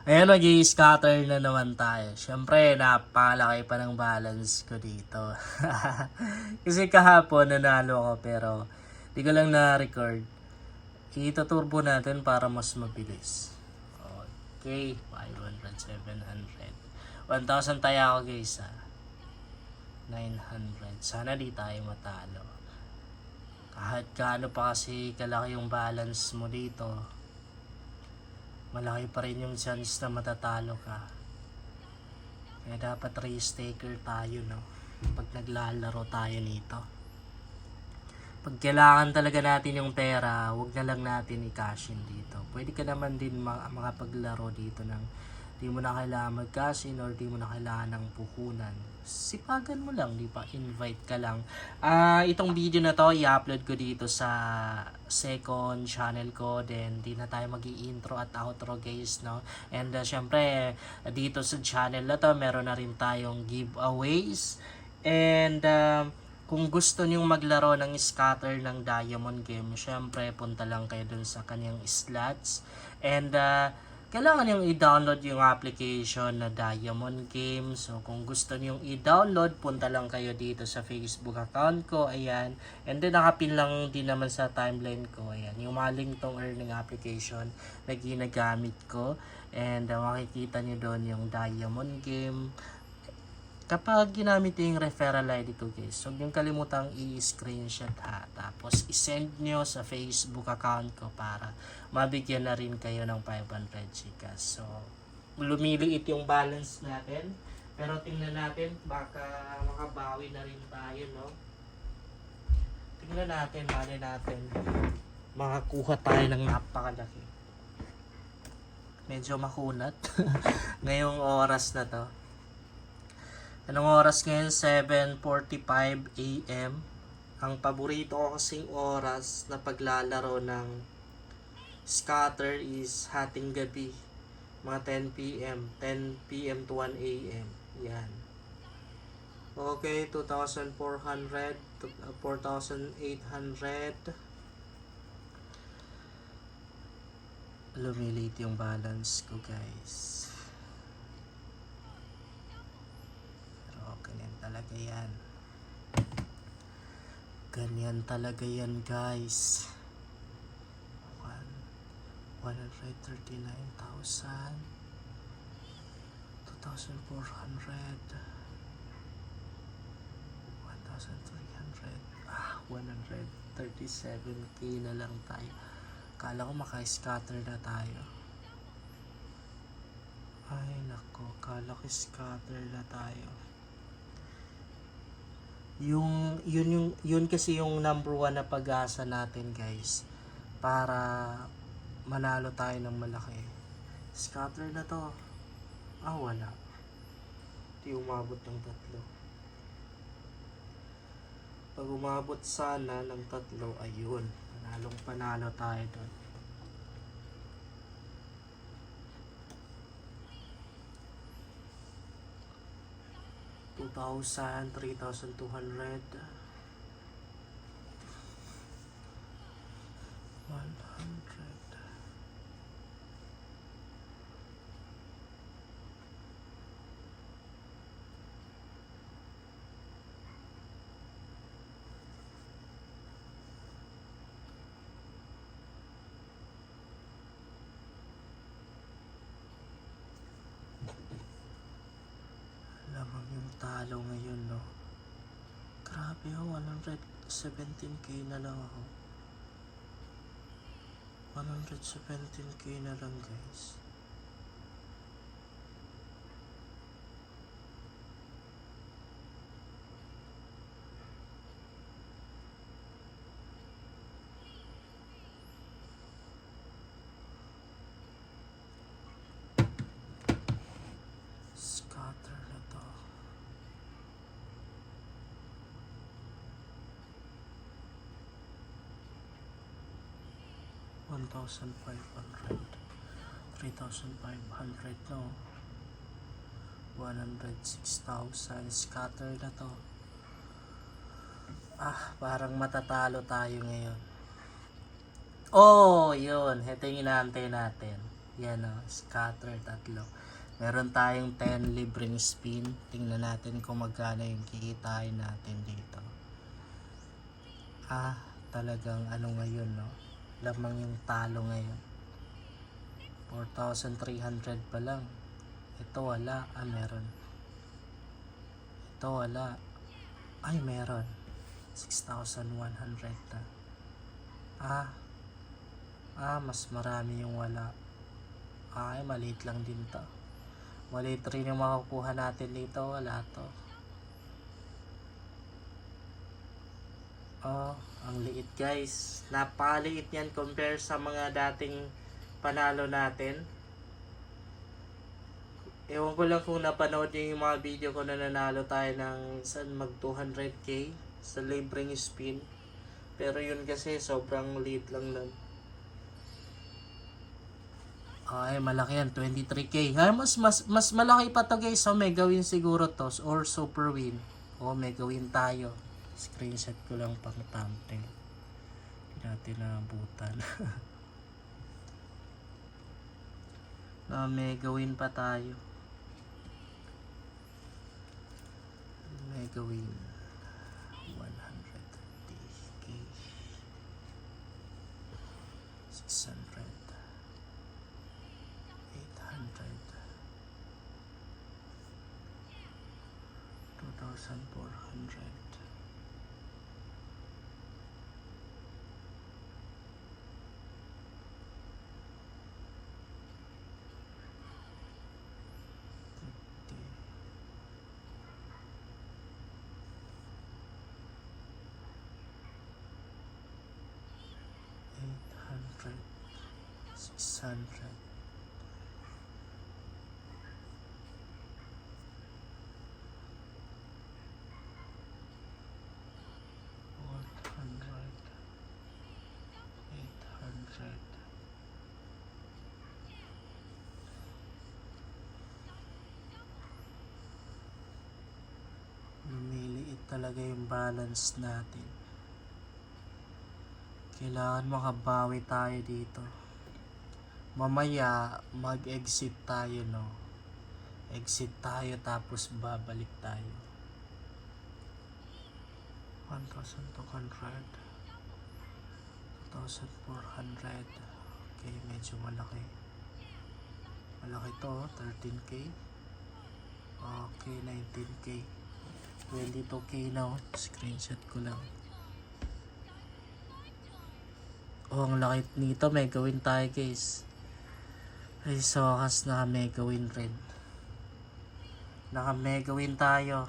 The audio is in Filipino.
Ayan, mag-i-scatter na naman tayo. Siyempre, napakalaki pa ng balance ko dito. Kasi kahapon nanalo ako pero di ko lang na-record. Ito-turbo natin para mas mabilis. Okay, 500, 700. 1,000 tayo ako guys 900. Sana di tayo matalo. Kahit gaano pa kasi kalaki yung balance mo dito, malaki pa rin yung chance na matatalo ka. Kaya dapat risk taker tayo, no? Pag naglalaro tayo nito. Pag kailangan talaga natin yung pera, wag na lang natin i-cash in dito. Pwede ka naman din makapaglaro dito ng di mo na kailangan mag-cash in or di mo na kailangan ng puhunan. Sipagan mo lang, di ba? Invite ka lang. Itong video na to, i-upload ko dito sa second channel ko. Then, di na tayo mag-i-intro at outro guys, no? And syempre, dito sa channel na to, meron na rin tayong giveaways. And, kung gusto nyong maglaro ng scatter ng Diamond Game, syempre punta lang kayo dun sa kanyang slots. And kailangan yung i-download yung application na Diamond Game. So kung gusto nyong i-download, punta lang kayo dito sa Facebook account ko. Ayan. And then nakapin lang din naman sa timeline ko. Ayan. Yung maling tong earning application na ginagamit ko. And makikita nyo doon yung Diamond Game. Kapag ginamit yung referral ID ko guys, huwag niyong kalimutang i-screenshot ha. Tapos i-send nyo sa Facebook account ko para mabigyan na rin kayo ng 500 Gcash. So, lumiliit yung balance natin. Pero tingnan natin, baka makabawi na rin tayo, no? Tingnan natin, mali natin. Makakuha tayo ng napakalaki. Medyo makunat ngayong oras na to. Anong oras ngayon? 7:45 AM. Ang paborito ko kasing oras na paglalaro ng scatter is hating gabi. Mga 10 PM. 10 PM to 1 AM. Yan. Okay, 2,400. 4,800. Lumilit yung balance ko guys. Ganyan talaga yan. Ganyan talaga yan guys. 139,000 2,400 1,300 137k na lang tayo. Kala ko maka-scatter na tayo. Ay nako, kala ko scatter na tayo. Yun kasi yung number 1 na pag-asa natin guys para manalo tayo ng malaki. Scatter na to. Wala. Hindi umabot ng 3. Pag umabot sana ng 3, ayun, panalo tayo doon. 2,000, 3,200, 100. Lamang yung talo ngayon, no? Grabe, 117k na lang ako. 117k na lang guys. Scatter na to. 1,500, 3,500, no? 106,000. Scatter na to. Parang matatalo tayo ngayon. Yun. Ito yung inaantay natin. Yan o, scatter 3. Meron tayong 10 libreng spin. Tingnan natin kung magkano yung kikitain natin dito. Talagang ano ngayon, no? Lamang yung talo ngayon. 4,300 pa lang. Ito wala. Meron. Ito wala. Ay, meron. 6,100 na. Mas marami yung wala. Ay, maliit lang din to. Maliit rin yung makukuha natin dito. Wala to. Ang liit guys. Napakaliit yan compare sa mga dating panalo natin. Ewan ko lang kung napanood nyo yung mga video ko na nanalo tayo ng mag 200k sa libreng spin. Pero yun kasi sobrang liit lang nun. Ay, malaki yan. 23k. Mas malaki pa to guys. So, may gawin siguro to. Or super win. May gawin tayo. Screenshot ko lang pang thumbnail. Hindi natin naabutan. May gawin pa tayo. May gawin. 150k. 600. 2,400. $800. 600. 800. Lumiliit talaga yung balance natin. Kailangan makabawi tayo dito. Mamaya mag-exit tayo, no? Exit tayo tapos babalik tayo. 1,200. 2,400. Okay, medyo malaki. Malaki to, 13k. Okay, 19k. 22k na. Screenshot ko lang. Ang laki nito. May gawin tayo guys. Ay, so kas naka mega win rin. Naka mega win tayo.